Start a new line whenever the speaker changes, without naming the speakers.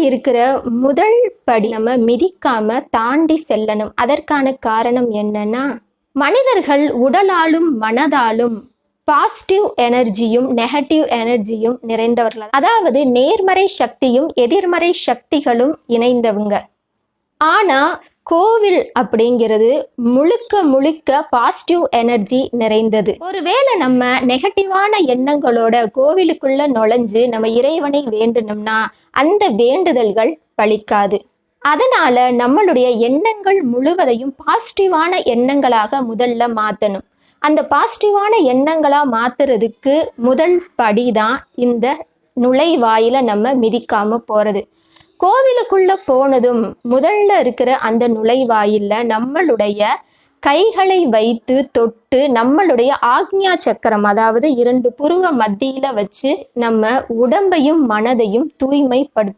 இருக்கிற முதல் படி நம்ம மிதிக்காம தாண்டி செல்லணும். அதற்கான காரணம் என்னன்னா, மனிதர்கள் உடலாலும் மனதாலும் பாசிட்டிவ் எனர்ஜியும் நெகட்டிவ் எனர்ஜியும் நிறைந்தவர்கள். அதாவது நேர்மறை சக்தியும் எதிர்மறை சக்திகளும் இணைந்தவங்க. ஆனா கோவில் அப்படிங்கிறது முழுக்க முழுக்க பாசிட்டிவ் எனர்ஜி நிறைந்தது. ஒருவேளை நம்ம நெகட்டிவான எண்ணங்களோட கோவிலுக்குள்ள நுழைஞ்சு நம்ம இறைவனை வேண்டணும்னா அந்த வேண்டுதல்கள் பலிக்காது. அதனால நம்மளுடைய எண்ணங்கள் முழுவதையும் பாசிட்டிவான எண்ணங்களாக முதல்ல மாற்றணும். அந்த பாசிட்டிவான எண்ணங்களா மாத்துறதுக்கு முதல் படிதான் இந்த நுழைவாயில நம்ம மிதிக்காம போறது. கோவிலுக்குள்ள போனதும் முதல்ல இருக்கிற அந்த நுழைவாயில்ல நம்மளுடைய கைகளை வைத்து தொட்டு நம்மளுடைய ஆக்ஞா சக்கரம், அதாவது 2 புருவ மத்தியில வச்சு நம்ம உடம்பையும் மனதையும் தூய்மைப்படுத்தி